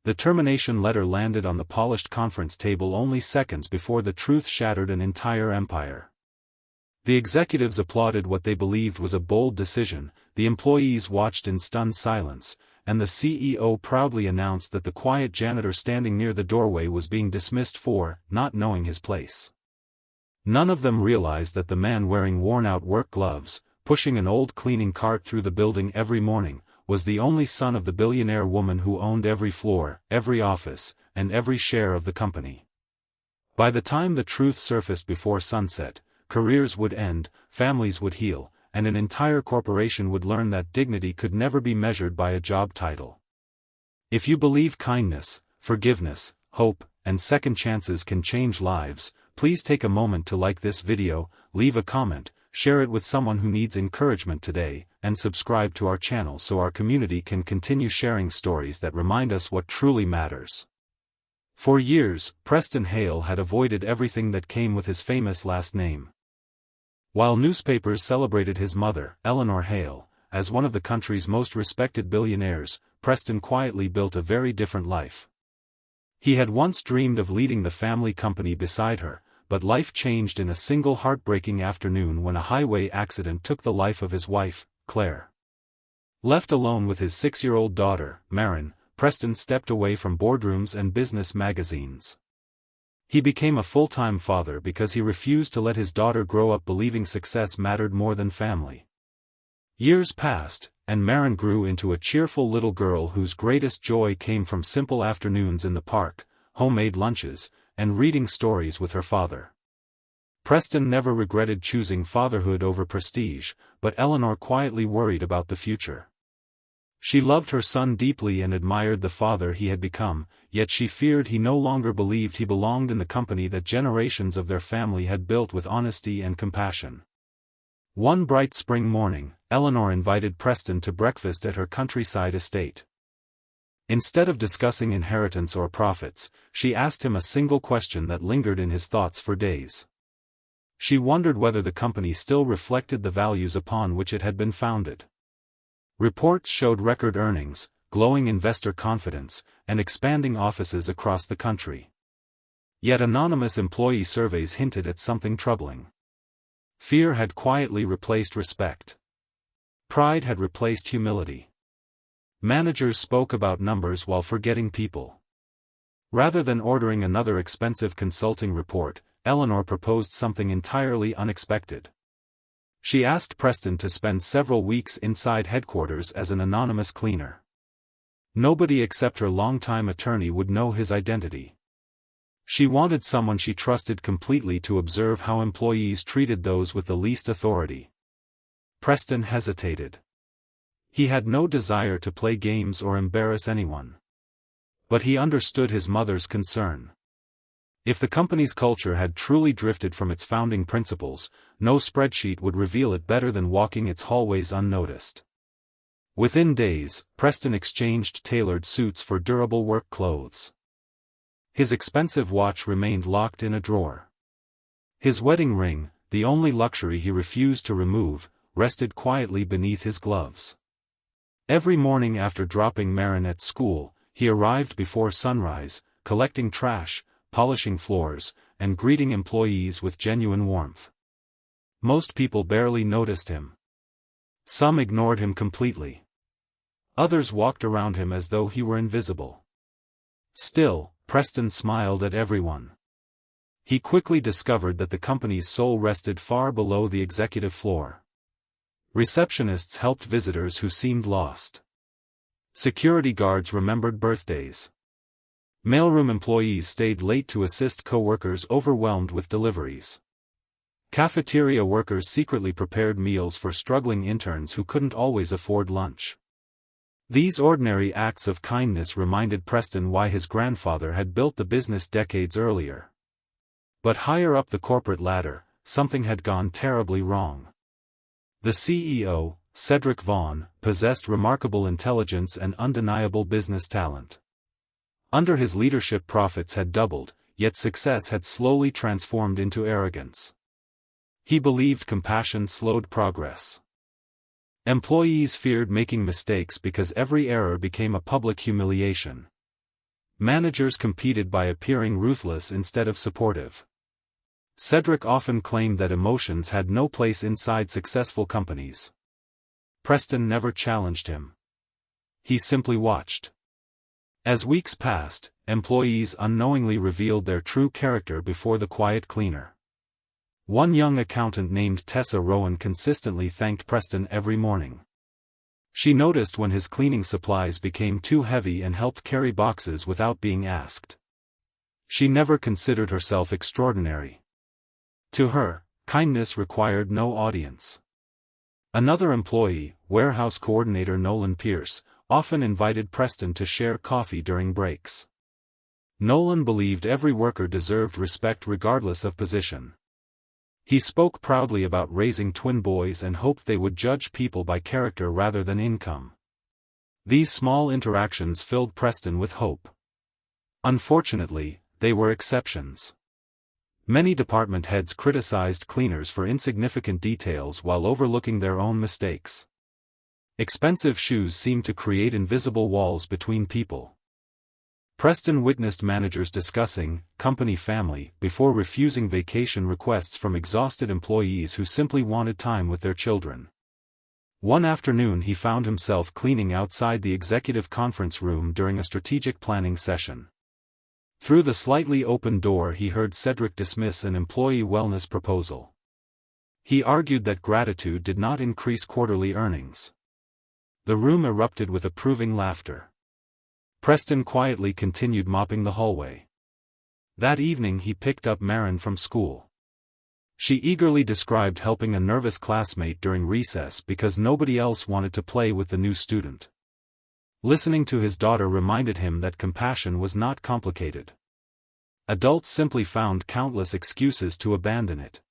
The termination letter landed on the polished conference table only seconds before the truth shattered an entire empire. The executives applauded what they believed was a bold decision, the employees watched in stunned silence, and the CEO proudly announced that the quiet janitor standing near the doorway was being dismissed for not knowing his place. None of them realized that the man wearing worn-out work gloves, pushing an old cleaning cart through the building every morning, was the only son of the billionaire woman who owned every floor, every office, and every share of the company. By the time the truth surfaced before sunset, careers would end, families would heal, and an entire corporation would learn that dignity could never be measured by a job title. If you believe kindness, forgiveness, hope, and second chances can change lives, please take a moment to like this video, leave a comment, share it with someone who needs encouragement today, and subscribe to our channel so our community can continue sharing stories that remind us what truly matters. For years, Preston Hale had avoided everything that came with his famous last name. While newspapers celebrated his mother, Eleanor Hale, as one of the country's most respected billionaires, Preston quietly built a very different life. He had once dreamed of leading the family company beside her, but life changed in a single heartbreaking afternoon when a highway accident took the life of his wife, Claire. Left alone with his 6-year-old daughter, Marin, Preston stepped away from boardrooms and business magazines. He became a full-time father because he refused to let his daughter grow up believing success mattered more than family. Years passed, and Marin grew into a cheerful little girl whose greatest joy came from simple afternoons in the park, homemade lunches, and reading stories with her father. Preston never regretted choosing fatherhood over prestige, but Eleanor quietly worried about the future. She loved her son deeply and admired the father he had become, yet she feared he no longer believed he belonged in the company that generations of their family had built with honesty and compassion. One bright spring morning, Eleanor invited Preston to breakfast at her countryside estate. Instead of discussing inheritance or profits, she asked him a single question that lingered in his thoughts for days. She wondered whether the company still reflected the values upon which it had been founded. Reports showed record earnings, glowing investor confidence, and expanding offices across the country. Yet anonymous employee surveys hinted at something troubling. Fear had quietly replaced respect. Pride had replaced humility. Managers spoke about numbers while forgetting people. Rather than ordering another expensive consulting report, Eleanor proposed something entirely unexpected. She asked Preston to spend several weeks inside headquarters as an anonymous cleaner. Nobody except her longtime attorney would know his identity. She wanted someone she trusted completely to observe how employees treated those with the least authority. Preston hesitated. He had no desire to play games or embarrass anyone. But he understood his mother's concern. If the company's culture had truly drifted from its founding principles, no spreadsheet would reveal it better than walking its hallways unnoticed. Within days, Preston exchanged tailored suits for durable work clothes. His expensive watch remained locked in a drawer. His wedding ring, the only luxury he refused to remove, rested quietly beneath his gloves. Every morning after dropping Marin at school, he arrived before sunrise, collecting trash, polishing floors, and greeting employees with genuine warmth. Most people barely noticed him. Some ignored him completely. Others walked around him as though he were invisible. Still, Preston smiled at everyone. He quickly discovered that the company's soul rested far below the executive floor. Receptionists helped visitors who seemed lost. Security guards remembered birthdays. Mailroom employees stayed late to assist co-workers overwhelmed with deliveries. Cafeteria workers secretly prepared meals for struggling interns who couldn't always afford lunch. These ordinary acts of kindness reminded Preston why his grandfather had built the business decades earlier. But higher up the corporate ladder, something had gone terribly wrong. The CEO, Cedric Vaughn, possessed remarkable intelligence and undeniable business talent. Under his leadership profits had doubled, yet success had slowly transformed into arrogance. He believed compassion slowed progress. Employees feared making mistakes because every error became a public humiliation. Managers competed by appearing ruthless instead of supportive. Cedric often claimed that emotions had no place inside successful companies. Preston never challenged him. He simply watched. As weeks passed, employees unknowingly revealed their true character before the quiet cleaner. One young accountant named Tessa Rowan consistently thanked Preston every morning. She noticed when his cleaning supplies became too heavy and helped carry boxes without being asked. She never considered herself extraordinary. To her, kindness required no audience. Another employee, warehouse coordinator Nolan Pierce, often invited Preston to share coffee during breaks. Nolan believed every worker deserved respect regardless of position. He spoke proudly about raising twin boys and hoped they would judge people by character rather than income. These small interactions filled Preston with hope. Unfortunately, they were exceptions. Many department heads criticized cleaners for insignificant details while overlooking their own mistakes. Expensive shoes seemed to create invisible walls between people. Preston witnessed managers discussing company family before refusing vacation requests from exhausted employees who simply wanted time with their children. One afternoon he found himself cleaning outside the executive conference room during a strategic planning session. Through the slightly open door he heard Cedric dismiss an employee wellness proposal. He argued that gratitude did not increase quarterly earnings. The room erupted with approving laughter. Preston quietly continued mopping the hallway. That evening he picked up Marin from school. She eagerly described helping a nervous classmate during recess because nobody else wanted to play with the new student. Listening to his daughter reminded him that compassion was not complicated. Adults simply found countless excuses to abandon it.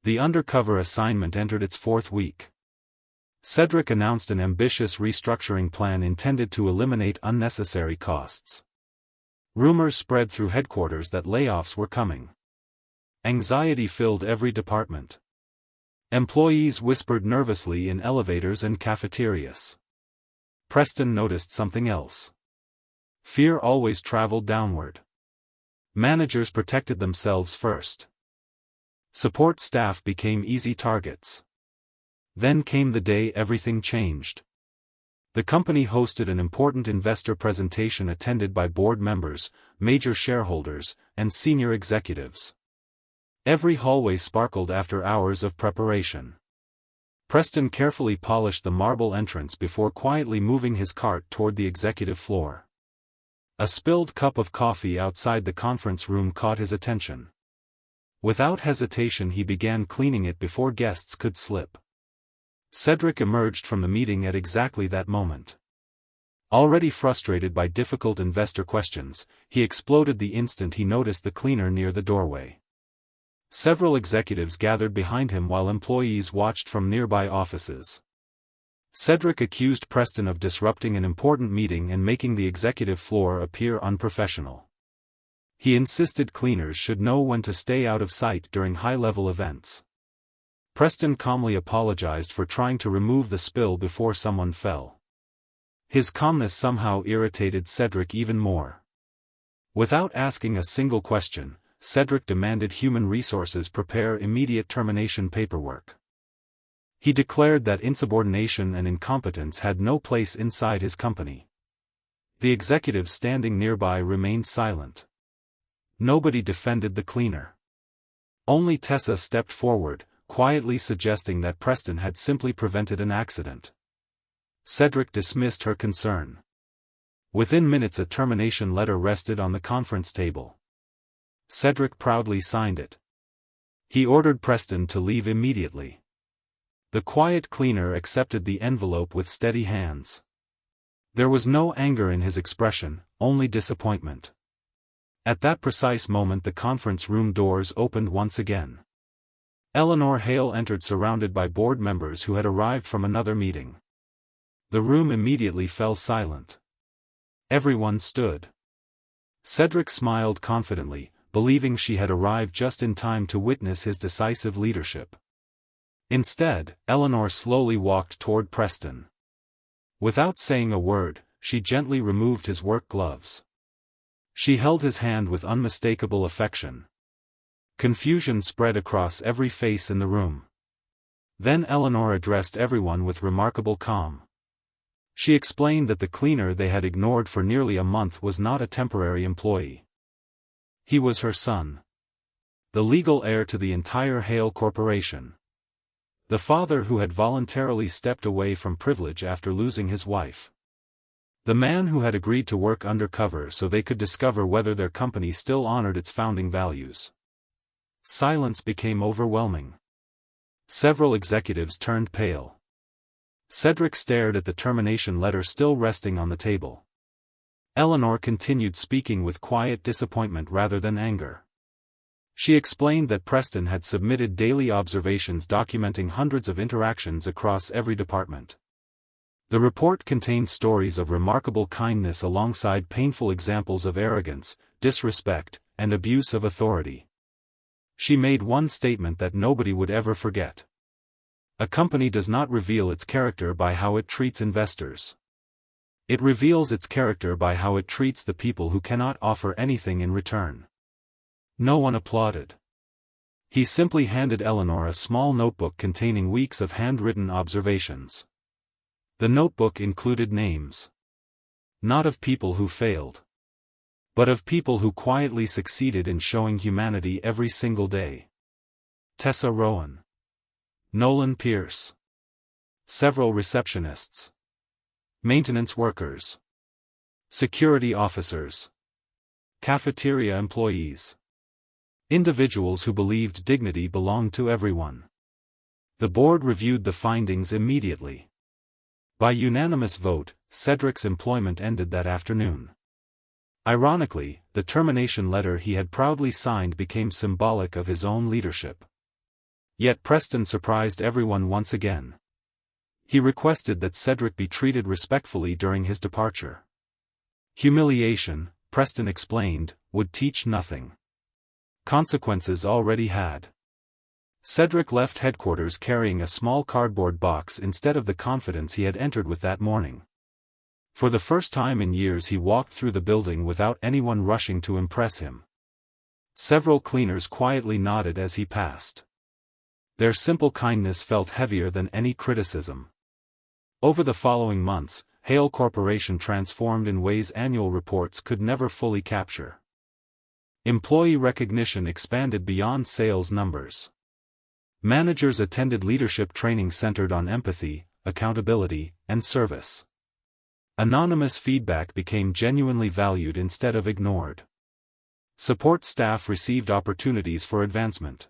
The Undercover assignment entered its 4th week. Cedric announced an ambitious restructuring plan intended to eliminate unnecessary costs. Rumors spread through headquarters that layoffs were coming. Anxiety filled every department. Employees whispered nervously in elevators and cafeterias. Preston noticed something else. Fear always traveled downward. Managers protected themselves first. Support staff became easy targets. Then came the day everything changed. The company hosted an important investor presentation attended by board members, major shareholders, and senior executives. Every hallway sparkled after hours of preparation. Preston carefully polished the marble entrance before quietly moving his cart toward the executive floor. A spilled cup of coffee outside the conference room caught his attention. Without hesitation he began cleaning it before guests could slip. Cedric emerged from the meeting at exactly that moment. Already frustrated by difficult investor questions, he exploded the instant he noticed the cleaner near the doorway. Several executives gathered behind him while employees watched from nearby offices. Cedric accused Preston of disrupting an important meeting and making the executive floor appear unprofessional. He insisted cleaners should know when to stay out of sight during high-level events. Preston calmly apologized for trying to remove the spill before someone fell. His calmness somehow irritated Cedric even more. Without asking a single question, Cedric demanded human resources prepare immediate termination paperwork. He declared that insubordination and incompetence had no place inside his company. The executives standing nearby remained silent. Nobody defended the cleaner. Only Tessa stepped forward, quietly suggesting that Preston had simply prevented an accident. Cedric dismissed her concern. Within minutes a termination letter rested on the conference table. Cedric proudly signed it. He ordered Preston to leave immediately. The quiet cleaner accepted the envelope with steady hands. There was no anger in his expression, only disappointment. At that precise moment the conference room doors opened once again. Eleanor Hale entered surrounded by board members who had arrived from another meeting. The room immediately fell silent. Everyone stood. Cedric smiled confidently, believing she had arrived just in time to witness his decisive leadership. Instead, Eleanor slowly walked toward Preston. Without saying a word, she gently removed his work gloves. She held his hand with unmistakable affection. Confusion spread across every face in the room. Then Eleanor addressed everyone with remarkable calm. She explained that the cleaner they had ignored for nearly a month was not a temporary employee. He was her son. The legal heir to the entire Heir Corporation. The father who had voluntarily stepped away from privilege after losing his wife. The man who had agreed to work undercover so they could discover whether their company still honored its founding values. Silence became overwhelming. Several executives turned pale. Cedric stared at the termination letter still resting on the table. Eleanor continued speaking with quiet disappointment rather than anger. She explained that Preston had submitted daily observations documenting hundreds of interactions across every department. The report contained stories of remarkable kindness alongside painful examples of arrogance, disrespect, and abuse of authority. She made one statement that nobody would ever forget. A company does not reveal its character by how it treats investors. It reveals its character by how it treats the people who cannot offer anything in return. No one applauded. He simply handed Eleanor a small notebook containing weeks of handwritten observations. The notebook included names. Not of people who failed. But of people who quietly succeeded in showing humanity every single day. Tessa Rowan. Nolan Pierce. Several receptionists. Maintenance workers. Security officers. Cafeteria employees. Individuals who believed dignity belonged to everyone. The board reviewed the findings immediately. By unanimous vote, Cedric's employment ended that afternoon. Ironically, the termination letter he had proudly signed became symbolic of his own leadership. Yet Preston surprised everyone once again. He requested that Cedric be treated respectfully during his departure. Humiliation, Preston explained, would teach nothing. Consequences already had. Cedric left headquarters carrying a small cardboard box instead of the confidence he had entered with that morning. For the first time in years he walked through the building without anyone rushing to impress him. Several cleaners quietly nodded as he passed. Their simple kindness felt heavier than any criticism. Over the following months, Heir Corporation transformed in ways annual reports could never fully capture. Employee recognition expanded beyond sales numbers. Managers attended leadership training centered on empathy, accountability, and service. Anonymous feedback became genuinely valued instead of ignored. Support staff received opportunities for advancement.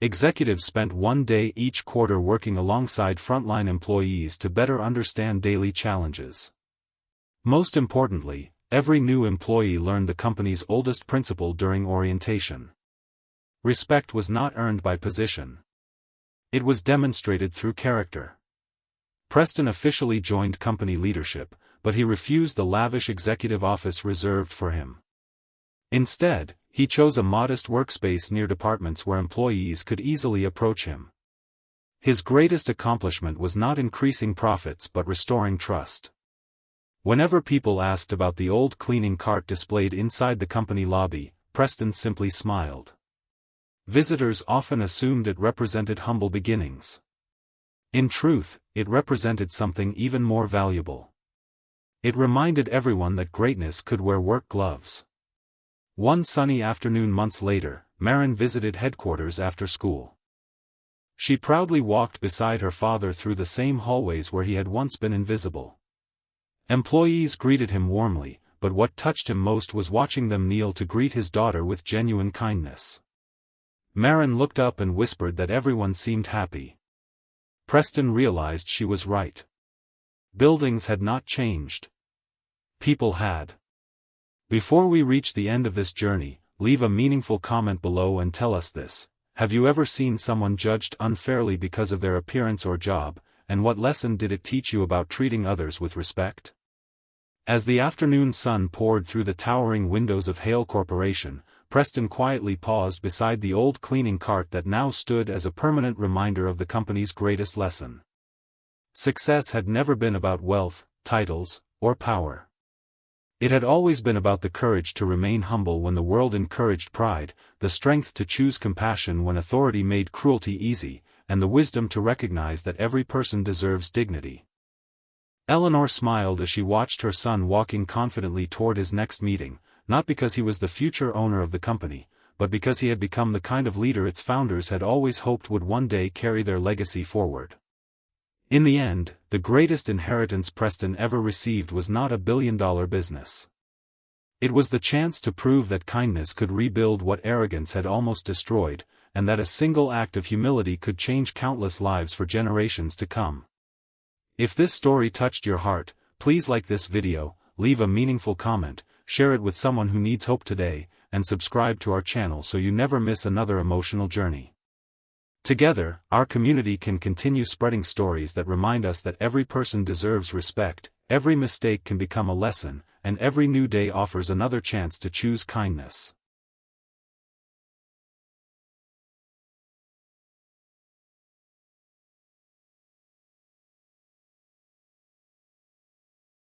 Executives spent one day each quarter working alongside frontline employees to better understand daily challenges. Most importantly, every new employee learned the company's oldest principle during orientation. Respect was not earned by position. It was demonstrated through character. Preston officially joined company leadership, but he refused the lavish executive office reserved for him. Instead, he chose a modest workspace near departments where employees could easily approach him. His greatest accomplishment was not increasing profits but restoring trust. Whenever people asked about the old cleaning cart displayed inside the company lobby, Preston simply smiled. Visitors often assumed it represented humble beginnings. In truth, it represented something even more valuable. It reminded everyone that greatness could wear work gloves. One sunny afternoon months later, Marin visited headquarters after school. She proudly walked beside her father through the same hallways where he had once been invisible. Employees greeted him warmly, but what touched him most was watching them kneel to greet his daughter with genuine kindness. Marin looked up and whispered that everyone seemed happy. Preston realized she was right. Buildings had not changed. People had. Before we reach the end of this journey, leave a meaningful comment below and tell us this. Have you ever seen someone judged unfairly because of their appearance or job, and what lesson did it teach you about treating others with respect? As the afternoon sun poured through the towering windows of Heir Corporation, Preston quietly paused beside the old cleaning cart that now stood as a permanent reminder of the company's greatest lesson. Success had never been about wealth, titles, or power. It had always been about the courage to remain humble when the world encouraged pride, the strength to choose compassion when authority made cruelty easy, and the wisdom to recognize that every person deserves dignity. Eleanor smiled as she watched her son walking confidently toward his next meeting, not because he was the future owner of the company, but because he had become the kind of leader its founders had always hoped would one day carry their legacy forward. In the end, the greatest inheritance Preston ever received was not a billion-dollar business. It was the chance to prove that kindness could rebuild what arrogance had almost destroyed, and that a single act of humility could change countless lives for generations to come. If this story touched your heart, please like this video, leave a meaningful comment, share it with someone who needs hope today, and subscribe to our channel so you never miss another emotional journey. Together, our community can continue spreading stories that remind us that every person deserves respect, every mistake can become a lesson, and every new day offers another chance to choose kindness.